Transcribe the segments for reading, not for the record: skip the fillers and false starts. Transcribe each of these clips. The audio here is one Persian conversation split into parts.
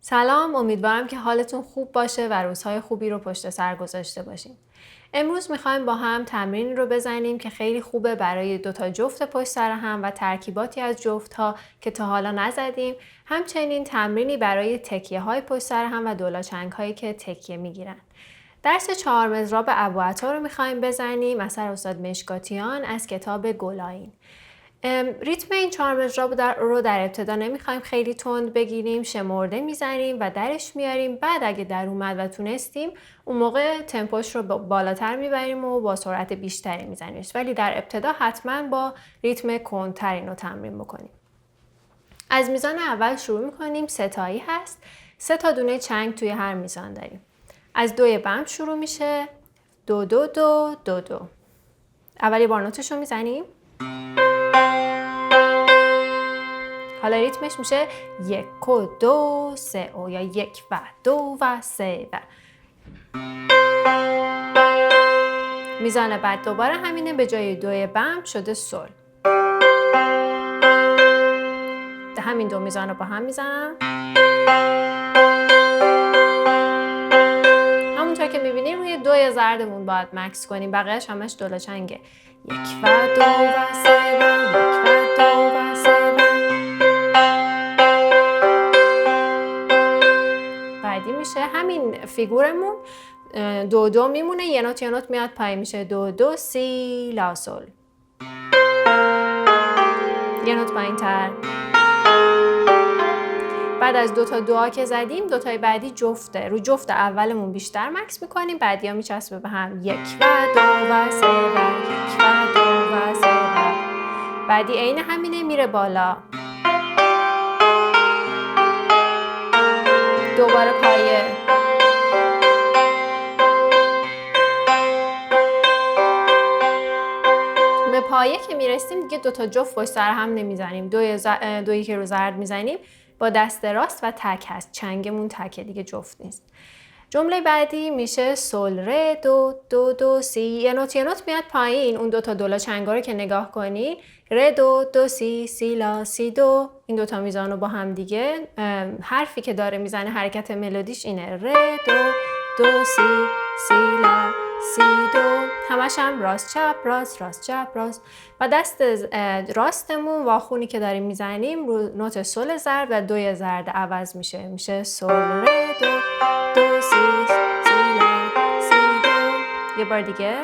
سلام، امیدوارم که حالتون خوب باشه و روزهای خوبی رو پشت سر گذاشته باشین. امروز میخوایم با هم تمرین رو بزنیم که خیلی خوبه برای 2 جفت پشت سر هم و ترکیباتی از جفت‌ها که تا حالا نزدیم. همچنین تمرینی برای تکیه های پشت سر هم و دولاچنگ هایی که تکیه میگیرن. درس 4 مضراب ابوعطا رو میخوایم بزنیم اثر استاد مشکاتیان از کتاب گلاین. ریتم این 4 مضراب رو در ابتدا نمیخوایم خیلی تند بگیریم، شمرده میزنیم و درش میاریم. بعد اگه در اومد و تونستیم اون موقع تمپوش رو بالاتر میبریم و با سرعت بیشتری میزنیم، ولی در ابتدا حتما با ریتم کندتر اینو تمرین بکنیم. از میزان اول شروع میکنیم. 3 تایی هست، 3 تا دونه چنگ توی هر میزان داریم. از 2 بم شروع میشه، 2 2 2 2 2. اولی بار نوتش رو میزنیم. حالا ریتمش میشه 1 و 2 3 یا 1 و 2 و 3 و. میزان بعد دوباره همینه، به جای 2 بم شده سل. همین 2 میزان رو با هم میزنم. همونطور که میبینیم روی 2 زردمون باید مکس کنیم، بقیهش همش دولاچنگه. 1 و 2 و 3 و 1 و 2 و 3 و. بعدی میشه همین فیگورمون 2 2 میمونه، یه نوت میاد پایین، میشه 2 2 سی لا سل. یه نوت پایین تر. بعد از 2 تا دعا که زدیم 2 تای بعدی جفته، رو جفت اولمون بیشتر مکس میکنیم، بعدی ها میچسبه به هم. 1 و 2 و 3 و 1 و 2 و 3 و. بعدی عین همینه، میره بالا. دوباره پایه. به پایه که میرسیم دیگه 2 تا جفت پشت سر هم نمیزنیم. دویی که رو زرد میزنیم با دست راست و تک هست، چنگمون تکه دیگه، جفت نیست. جمله بعدی میشه سل ر دو دو دو سی. یه نوت میاد پایین، اون 2 تا دولاچنگا رو که نگاه کنین، ر دو دو سی سی لا سی دو. این 2 تا میزان رو با هم دیگه، حرفی که داره میزنه حرکت ملودیش اینه، ر دو دو سی سی لا سی دو. همش هم راست چپ راست راست چپ راست. و دست راستمون واخونی که داریم میزنیم رو نوت سل زرد و 2 زرد عوض میشه سل ر دو دو سی سی لا سی دو. یه بار دیگه.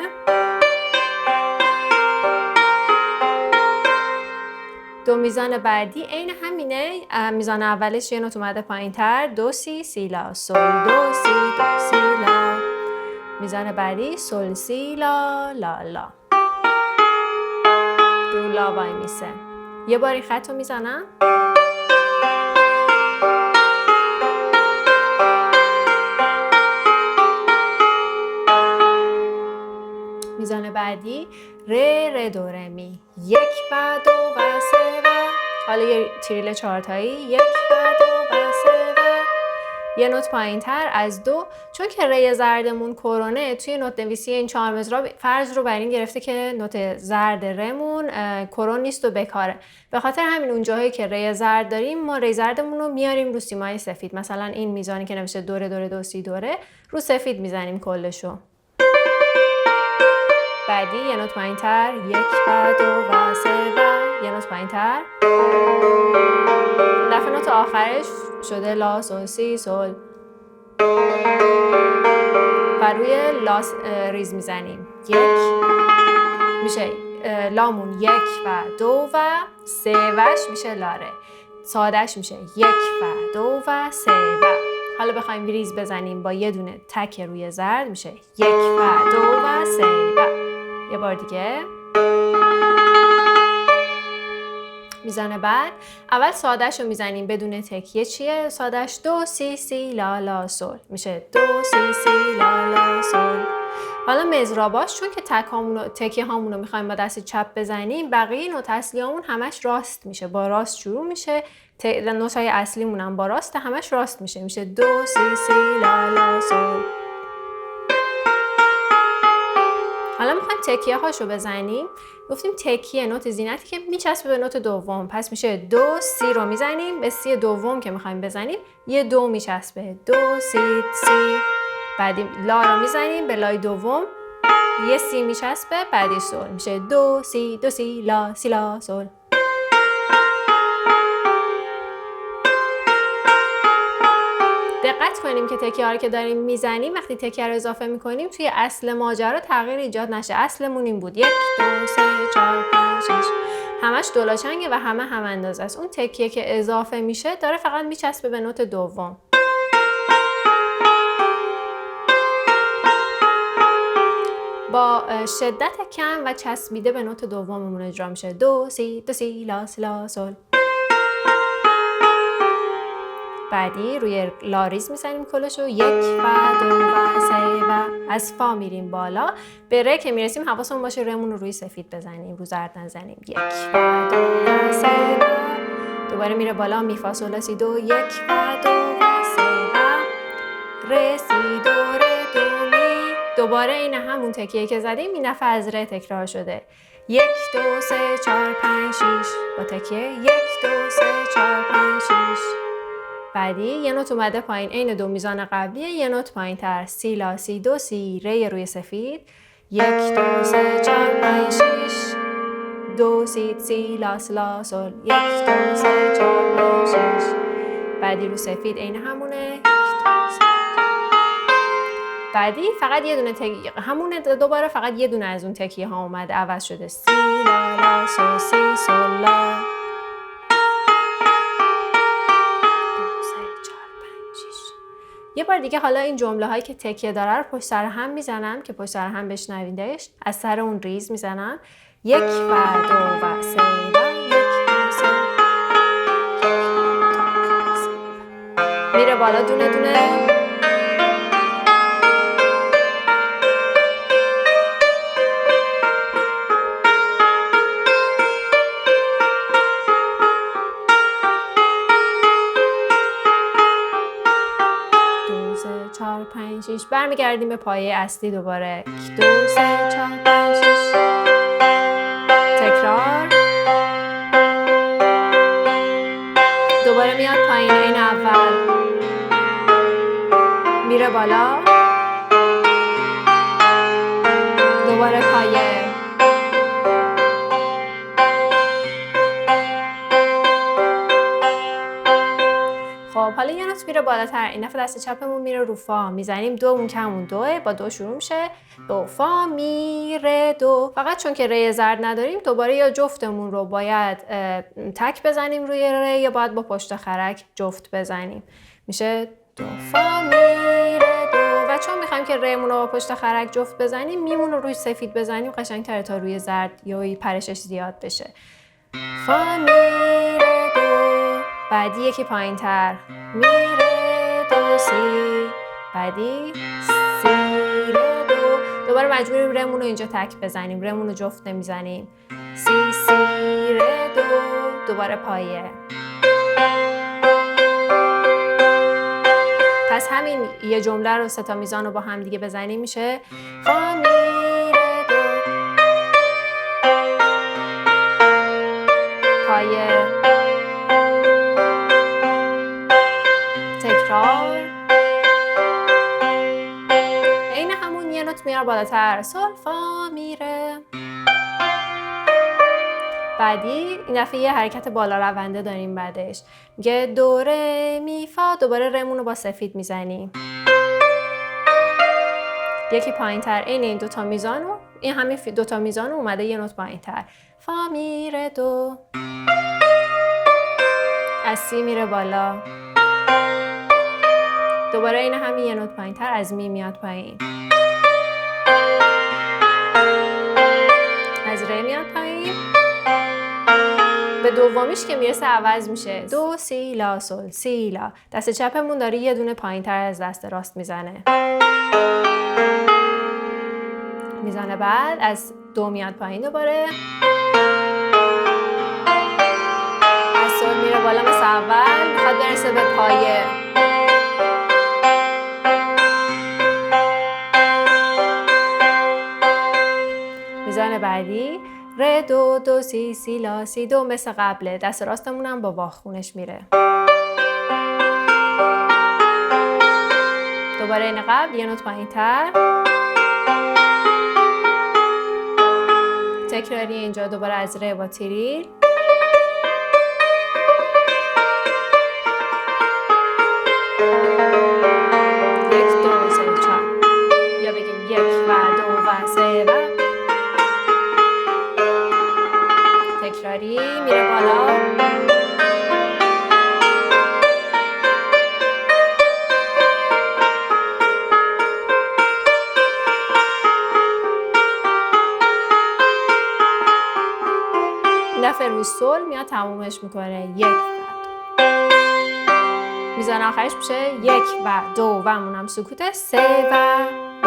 دو میزان بعدی عین همینه، میزان اولش یه نوت اومده پایین تر، دو سی سی لا سل دو سی دو سی لا. میزان بعدی سل سی لا لا لا. رو لا وای میسه. یه بار این خط رو میزنم. میزان بعدی ر دو ر می. 1 و 2 و 3 و. حالا یه تریل 4 تایی. 1 و 2 و 3 و. یه نوت پایین تر از 2. چون که ر زردمون کرونه، توی نوت نویسی این 4 مضراب فرض رو بر این گرفته که نوت زرد رمون کرون نیست و بکاره. به خاطر همین اون جاهایی که ر زرد داریم ما ر زردمون رو میاریم رو سیمای سفید. مثلا این میزانی که نوشته دوره دوره دو سی دوره، رو سفید میزنیم کلشو. بعدی یه نوت پایین تر، 1 و 2 و 3 و. یه نوت پایین تر. دفعه نوت آخرش شده لا سل سی سل. و روی لا ریز میزنیم. 1 میشه لامون 1 و 2 و 3 وش میشه لاره. سادش میشه 1 و 2 و 3 و. حالا بخوایم ریز بزنیم با یه دونه تک روی زرد میشه 1 و 2 و 3 و. یه بار دیگه. میزان بعد اول سادش رو میزنیم بدون تکیه. چیه سادش؟ دو سی سی لا لا سل. میشه دو سی سی لا لا سل. حالا مضراباش چون که تکیه هامون رو میخوایم با دست چپ بزنیم، بقیه نوت اصلیامون همش راست میشه، با راست شروع میشه. نوتای اصلیمون هم با راست همش راست میشه دو سی سی لا لا سل. حالا میخوایم تکیه هاشو بزنیم. گفتیم تکیه نوت زینتی که میچسبه به نوت دوم، پس میشه دو سی رو میزنیم، به سی دوم که میخوایم بزنیم یه دو میچسبه، دو سی سی. بعدی لا رو میزنیم به لای دوم یه سی میچسبه، بعدی سول میشه دو سی لا سی لا سول. دقت کنیم که تکیه ها رو که داریم میزنیم وقتی تکیه رو اضافه میکنیم توی اصل ماجرا تغییر ایجاد نشه. اصلمون این بود 1 2 3 4 5 6 همش دولاچنگه و همه هم اندازه است. اون تکیه که اضافه میشه داره فقط میچسبه به نوت دوم. با شدت کم و چسبیده به نوت دوممون اجرا میشه. دو سی لا سی لا سول. بعدی روی لاریز میزنیم کلشو، 1 و 2 و 3 و از فا میریم بالا. به ره که میرسیم حواسمون باشه رمون رو روی سفید بزنیم، رو زرد نزنیم. 1 و 2 و 3 و دوباره میره بالا، می فا سول لا سی دو، 1 و 2 و 3 و ره سی دو ره دو می. دوباره این همون تکیه که زدیم این دفعه از ره تکرار شده. 1 2 3 4 5 6 با تکیه 1 2 3 4 5 6. بعدی یه نوت اومده پایین، عین دو میزان قبلیه، یه نوت پایین تر، سی لا سی دو سی ره روی سفید، 1 2 3 4 5 6 دو سی لا سی لا سول، 1 2 3 4 5 6. بعدی رو سفید عین همونه، 1 2 3. بعدی فقط یه دونه تکیه همونه، دوباره فقط یه دونه از اون تکیه ها اومده عوض شده، سی لا لا سول سی سول لا. یه بار دیگه حالا این جمله هایی که تکیه داره رو پشت سر هم میزنم که پشت سر هم بشنویدش. از سر اون ریز میزنم، 1 و 2 و 3 و 1 2 3 میره بالا دونه دونه. برمیگردیم به پایه اصلی دوباره، 1 2 3 4 5 6 تکرار. دوباره میاد پایین این اول، میره بالا، دوباره پایه، خب حالا یه نوت میره بالاتر، این دفعه دست چپمون میره رو فا، میزنیم دو، اون که همون دوه، با دو شروع میشه، دو فا می ره دو. فقط چون که ره زرد نداریم دوباره یا جفتمون رو باید تک بزنیم روی ره یا باید با پشت خرک جفت بزنیم، میشه دو فا می ره دو. و چون میخوایم که رهمون رو با پشت خرک جفت بزنیم، میمون رو روی سفید بزنیم قشنگ‌تره تا روی زرد یا پرشش زیاد بشه. فا می ره دو. بعدی یکی پایین تر، می ره دو سی. بعدی سی ره دو. دوباره مجبوریم رمون رو اینجا تک بزنیم، رمون رو جفت نمیزنیم، سی سی ره دو. دوباره پایه. پس همین یه جمله رو سه تا میزان رو با هم دیگه بزنیم میشه فا می ره دو. پایه، تکرار، این همون یه نوت میاره بالاتر، سول فا میره. بعدی این دفعه یه حرکت بالا رونده داریم بعدش، میگه دو ره می فا، دوباره رمون رو با سفید میزنیم، یکی پایین تر، این دوتا میزان رو، این همین دوتا میزان رو اومده یه نوت پایین تر، فا میره دو. از سی میره بالا، دوباره این همین یه نوت پایین تر، از می میاد پایین، از ره میاد پایین، به دومیش که میرسه عوض میشه، دو سی لا سول سی لا. دست چپمون داره یه دونه پایین تر از دست راست میزنه، بعد از دو میاد پایین، دوباره از سول میره بالا مثل اول، میخواد برسه به پایه، دو سی سی لا سی دو. مثل قبله دست راستمون هم با واخونش میره. دوباره این قبل یه نوت پایین تر. تکراری اینجا دوباره از ره با تریل. تکراری میره بالا. این دفعه روی سول میاد تمومش میکنه. یک و میزنه آخرش میشه یک و دو و مونم سکوته. سه و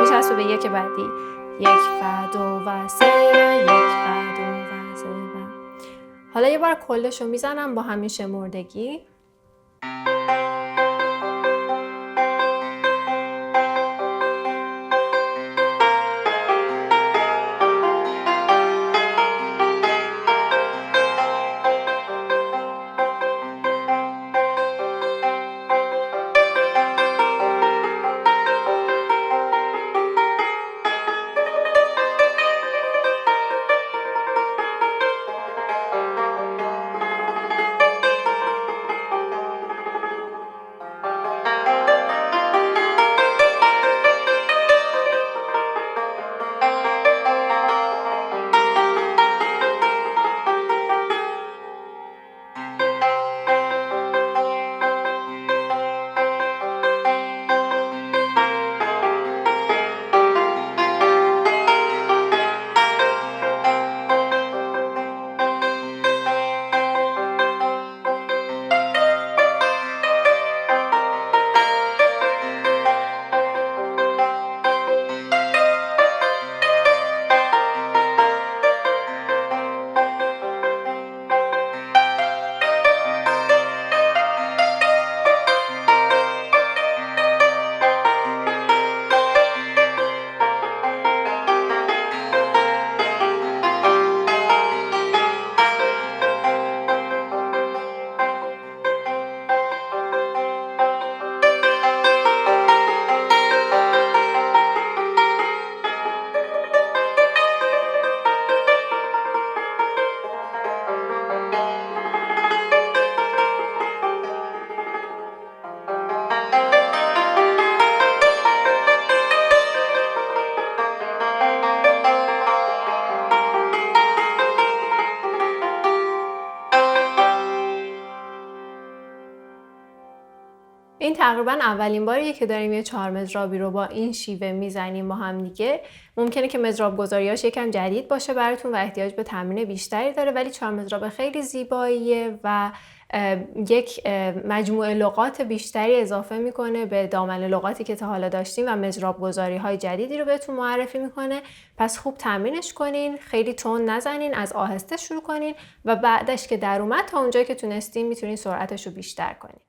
میچسبه به یک بعدی. یک و دو و سه و یک و دو و سه و. حالا یه بار کلشو میزنم با همین شمردگی. این تقریبا اولین باریه که داریم یه 4 مضرابی رو با این شیوه میزنیم با هم دیگه. ممکنه که مضراب گذاریاش یکم جدید باشه براتون و احتیاج به تمرین بیشتری داره، ولی 4 مضراب خیلی زیباییه و یک مجموعه لغات بیشتری اضافه میکنه به دامن لغاتی که تا حالا داشتیم و مضراب گذاری های جدیدی رو بهتون معرفی میکنه. پس خوب تمرینش کنین، خیلی تند نزنین، از آهسته شروع کنین و بعدش که در اومد تا اونجایی که تونستین میتونین سرعتش رو بیشتر کنین.